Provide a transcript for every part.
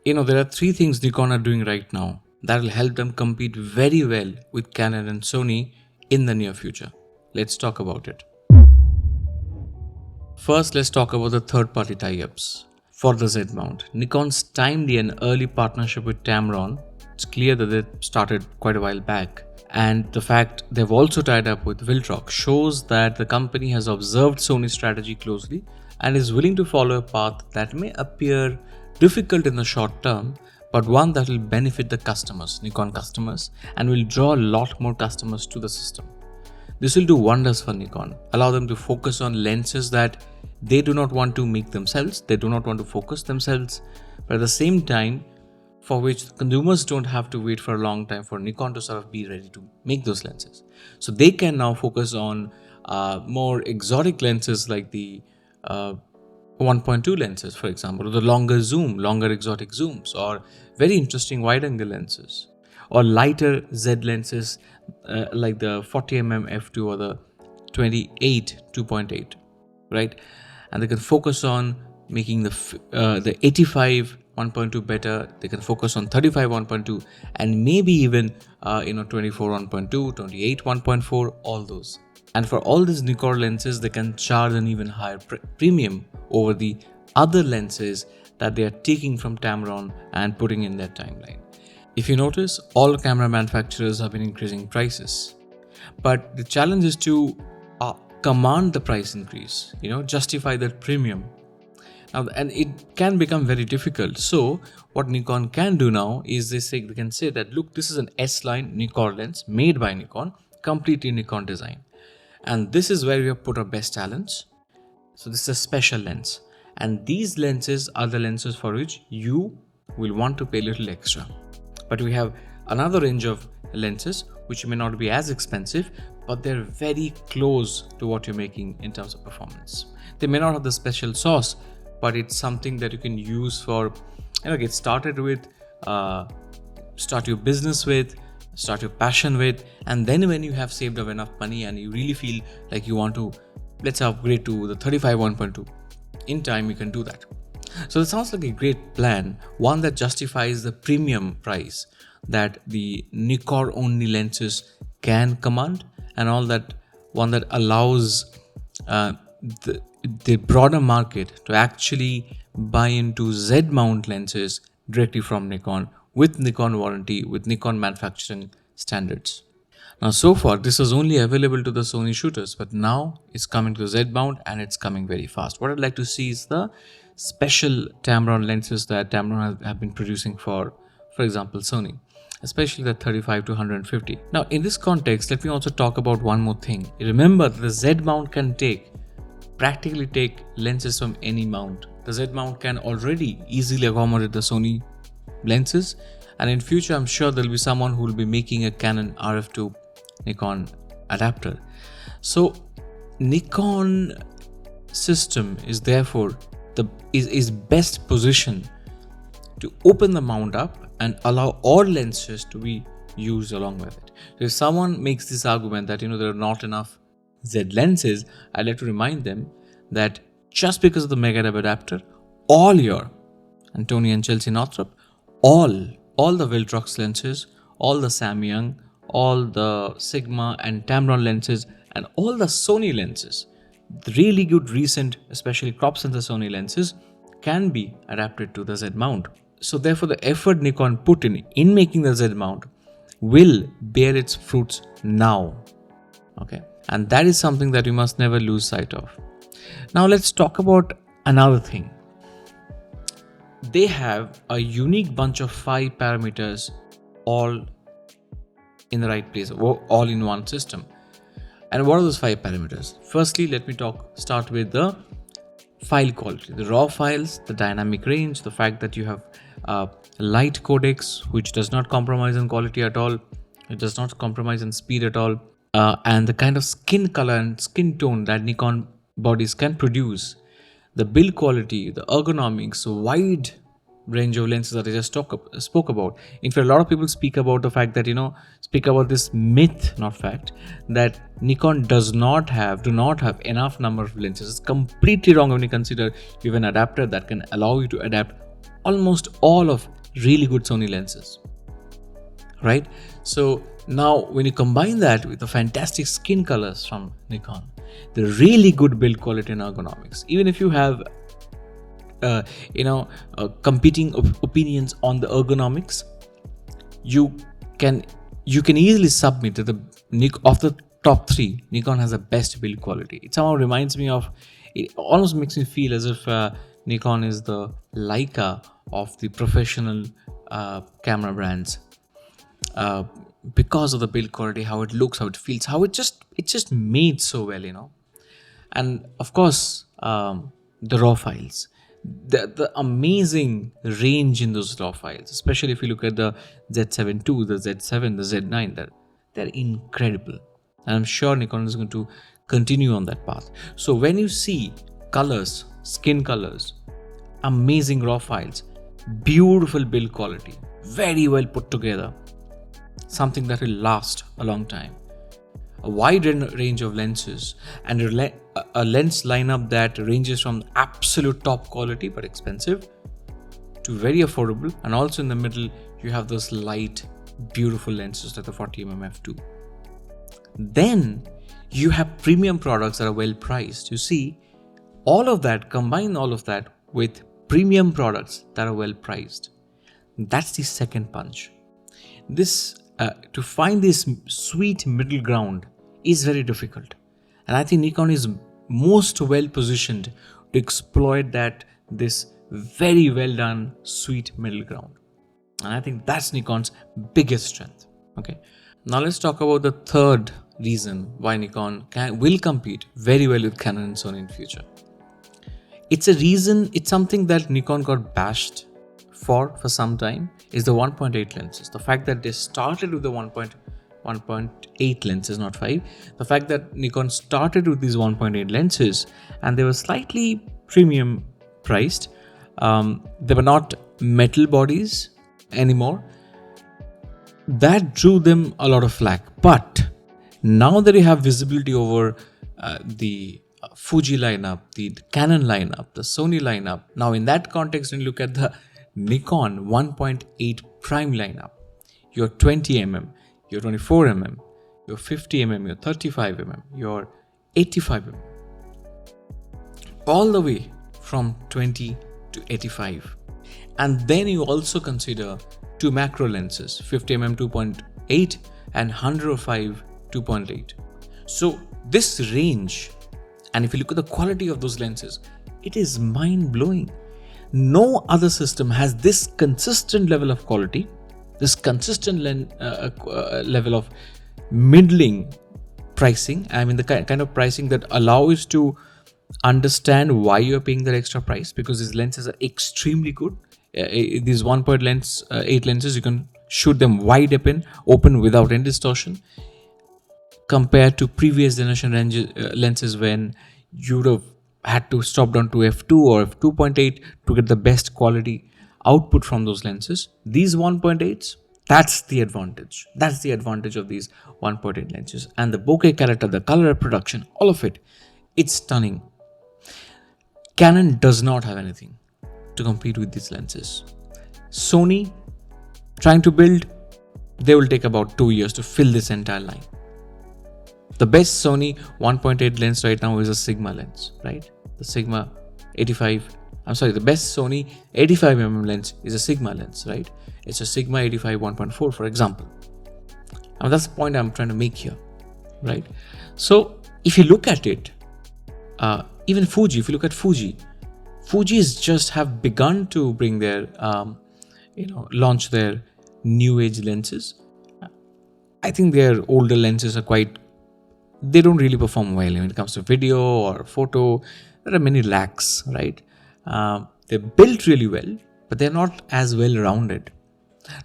There are three things Nikon are doing right now that will help them compete very well with Canon and Sony in the near future. Let's talk about it. First, let's talk about the third-party tie-ups. For the Z mount, Nikon's timed an early partnership with Tamron. It's clear that they started quite a while back. And the fact they've also tied up with Viltrox shows that the company has observed Sony's strategy closely and is willing to follow a path that may appear difficult in the short term, but one that will benefit the customers, Nikon customers, and will draw a lot more customers to the system. This will do wonders for Nikon, allow them to focus on lenses that they do not want to make themselves, they do not want to focus themselves, but at the same time, for which consumers don't have to wait for a long time for Nikon to sort of be ready to make those lenses. So they can now focus on more exotic lenses like the 1.2 lenses, for example, or the longer exotic zooms, or very interesting wide-angle lenses, or lighter Z lenses like the 40mm f2 or the 28 2.8, right? And they can focus on making the 85 1.2 better. They can focus on 35 1.2 and maybe even 24 1.2, 28 1.4, all those. And for all these Nikon lenses, they can charge an even higher premium over the other lenses that they are taking from Tamron and putting in their timeline. If you notice, all camera manufacturers have been increasing prices, but the challenge is to command the price increase, justify that premium. Now, and it can become very difficult. So what Nikon can do now is they can say that, look, this is an S-line Nikon lens made by Nikon, completely Nikon design. And this is where we have put our best talents. So this is a special lens. And these lenses are the lenses for which you will want to pay a little extra. But we have another range of lenses which may not be as expensive, but they're very close to what you're making in terms of performance. They may not have the special sauce, but it's something that you can use for, get started with, start your business with, start your passion with, and then when you have saved up enough money and you really feel like you want to, let's upgrade to the 35 1.2, in time you can do that. So it sounds like a great plan, one that justifies the premium price that the Nikon only lenses can command, and all that, one that allows the broader market to actually buy into Z mount lenses directly from Nikon, with Nikon warranty, with Nikon manufacturing standards. Now, so far, this was only available to the Sony shooters, but now it's coming to Z mount and it's coming very fast. What I'd like to see is the special Tamron lenses that Tamron have been producing for example, Sony, especially the 35 to 150. Now, in this context, let me also talk about one more thing. Remember, the Z mount can practically take lenses from any mount. The Z mount can already easily accommodate the Sony lenses, and in future I'm sure there'll be someone who will be making a Canon RF to Nikon adapter. So Nikon system is therefore is best positioned to open the mount up and allow all lenses to be used along with it. So if someone makes this argument that there are not enough Z lenses, I'd like to remind them that just because of the Mega Dab adapter, all your Tony and Chelsea Northrop, all the Viltrox lenses, all the Samyang, all the Sigma and Tamron lenses, and all the Sony lenses, the really good recent, especially crop sensor Sony lenses, can be adapted to the Z mount. So therefore, the effort Nikon put in making the Z mount will bear its fruits now. Okay. And that is something that we must never lose sight of. Now let's talk about another thing. They have a unique bunch of 5 parameters all in the right place, all in one system. And what are those 5 parameters? Firstly, let me start with the file quality, the raw files, the dynamic range, the fact that you have light codecs, which does not compromise in quality at all. It does not compromise in speed at all. And the kind of skin color and skin tone that Nikon bodies can produce, the build quality, the ergonomics, wide range of lenses that I just spoke about. In fact, a lot of people speak about the fact that, speak about this myth, not fact, that Nikon do not have enough number of lenses. It's completely wrong when you consider you have an adapter that can allow you to adapt almost all of really good Sony lenses, right? So now when you combine that with the fantastic skin colors from Nikon, the really good build quality and ergonomics, even if you have competing opinions on the ergonomics, you can easily submit to the of the top three. Nikon has the best build quality. It somehow reminds me of, it almost makes me feel as if Nikon is the Leica of the professional camera brands, because of the build quality, how it looks, how it feels, how it's just made so well. And of course, the raw files, the amazing range in those raw files, especially if you look at the Z7 II, the Z7, the Z9, they're incredible. And I'm sure Nikon is going to continue on that path. So when you see colors, skin colors, amazing raw files, beautiful build quality, very well put together, something that will last a long time, a wide range of lenses, and a lens lineup that ranges from absolute top quality but expensive to very affordable, and also in the middle you have those light, beautiful lenses like the 40mm f2. Then you have premium products that are well priced. You see, combine all of that with premium products that are well priced. That's the second punch. To find this sweet middle ground is very difficult, and I think Nikon is most well positioned to exploit this very well done sweet middle ground, and I think that's Nikon's biggest strength. Okay, now let's talk about the third reason why Nikon will compete very well with Canon and Sony in future. It's something that Nikon got bashed for some time, is the 1.8 lenses. The fact that they started with the 1.8 lenses, not 5. The fact that Nikon started with these 1.8 lenses and they were slightly premium priced. They were not metal bodies anymore. That drew them a lot of flack. But now that you have visibility over the Fuji lineup, the Canon lineup, the Sony lineup, now in that context, when you look at the Nikon 1.8 prime lineup, your 20mm, your 24mm, your 50mm, your 35mm, your 85mm, all the way from 20 to 85. And then you also consider two macro lenses, 50mm 2.8 and 105 2.8. So this range, and if you look at the quality of those lenses, it is mind-blowing. No other system has this consistent level of quality, this consistent level of middling pricing. I mean, the kind of pricing that allows you to understand why you're paying that extra price, because these lenses are extremely good. These 1.8 lenses, you can shoot them wide open without any distortion, compared to previous generation lenses when you would have had to stop down to f2 or f2.8 to get the best quality output from those lenses. These 1.8s, that's the advantage. That's the advantage of these 1.8 lenses. And the bokeh character, the color reproduction, all of it, it's stunning. Canon does not have anything to compete with these lenses. Sony, trying to build, they will take about 2 years to fill this entire line. The best Sony 1.8 lens right now is a Sigma lens, right? The Sigma 85. The best Sony 85mm lens is a Sigma lens, right? It's a Sigma 85 1.4, for example. And that's the point I'm trying to make here, right? So if you look at it, even Fuji, if you look at Fuji's just have begun to bring their, launch their new age lenses. I think their older lenses are they don't really perform well when it comes to video or photo. There are many lacks, right? They're built really well, but they're not as well rounded.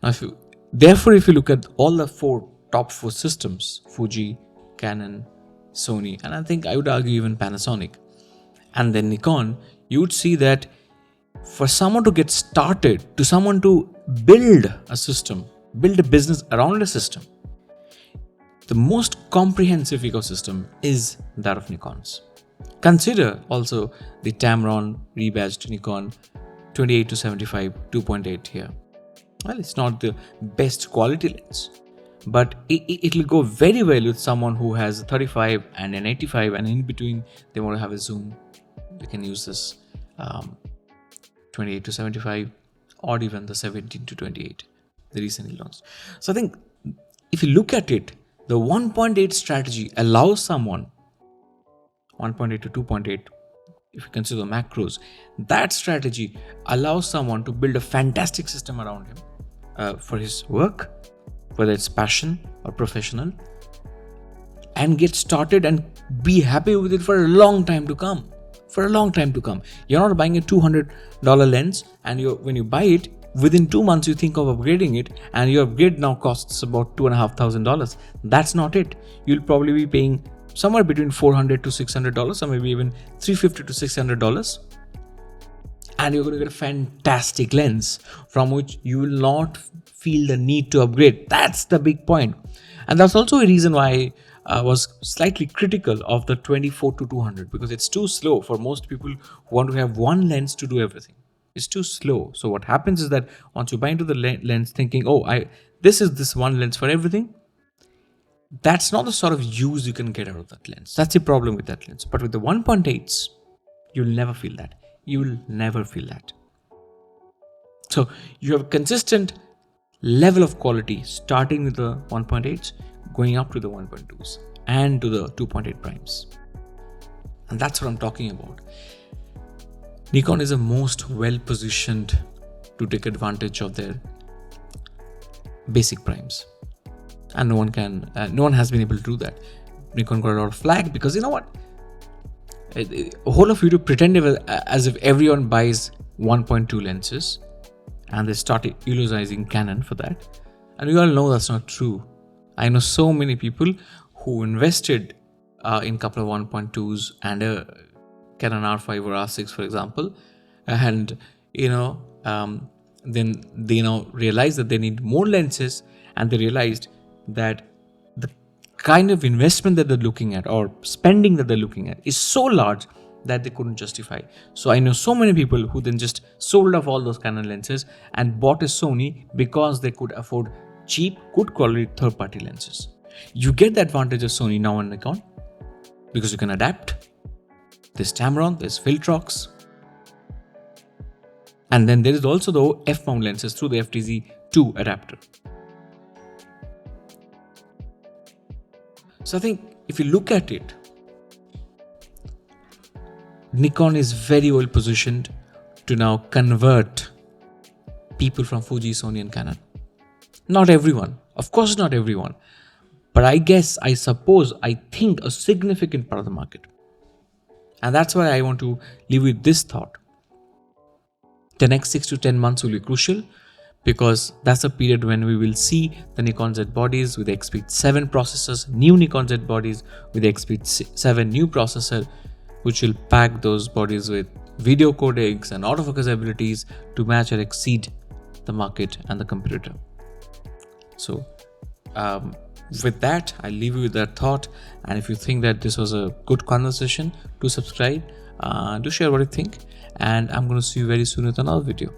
Now, if you look at all the top four systems, Fuji, Canon, Sony, and I think I would argue even Panasonic, and then Nikon, you would see that for someone to get started, to someone to build a system, build a business around a system, the most comprehensive ecosystem is that of Nikon's. Consider also the Tamron rebadged Nikon 28 to 75 2.8 here. Well, it's not the best quality lens, but it will go very well with someone who has a 35 and an 85, and in between they want to have a zoom. They can use this 28 to 75 or even the 17 to 28, the recently launched. So I think if you look at it, the 1.8 strategy allows someone, 1.8 to 2.8, if you consider the macros, that strategy allows someone to build a fantastic system around him for his work, whether it's passion or professional, and get started and be happy with it for a long time to come. For a long time to come. You're not buying a $200 lens, and when you buy it, within 2 months you think of upgrading it, and your upgrade now costs about $2,500. That's not it. You'll probably be paying somewhere between $400 to $600, or maybe even $350 to $600, and you're going to get a fantastic lens from which you will not feel the need to upgrade. That's the big point. And that's also a reason why I was slightly critical of the 24 to 200, because it's too slow for most people who want to have one lens to do everything. It's too slow. So what happens is that once you buy into the lens thinking, this is this one lens for everything, that's not the sort of use you can get out of that lens. That's the problem with that lens. But with the 1.8s, you'll never feel that. You'll never feel that. So you have a consistent level of quality starting with the 1.8s, going up to the 1.2s and to the 2.8 primes. And that's what I'm talking about. Nikon is the most well positioned to take advantage of their basic primes. And no one has been able to do that. Nikon got a lot of flack because you know what? A whole of YouTube pretended as if everyone buys 1.2 lenses, and they started eulogizing Canon for that. And we all know that's not true. I know so many people who invested in a couple of 1.2s and a Canon R5 or R6, for example, and then they now realize that they need more lenses, and they realized that the kind of investment that they're looking at or spending that they're looking at is so large that they couldn't justify. So I know so many people who then just sold off all those Canon lenses and bought a Sony because they could afford cheap, good quality third-party lenses. You get the advantage of Sony now and Nikon because you can adapt. There's Tamron, there's Filtrox, and then there is also the f-mount lenses through the FTZ2 adapter. So I think if you look at it, Nikon is very well positioned to now convert people from Fuji, Sony and Canon. Not everyone, of course not everyone, but I think a significant part of the market. And that's why I want to leave with this thought. The next 6 to 10 months will be crucial, because that's a period when we will see the Nikon Z bodies with the XP7 processors, new Nikon Z bodies with the XP7 new processor, which will pack those bodies with video codecs and autofocus abilities to match or exceed the market and the competitor. So with that, I'll leave you with that thought. And if you think that this was a good conversation, do subscribe, do share what you think. And I'm going to see you very soon with another video.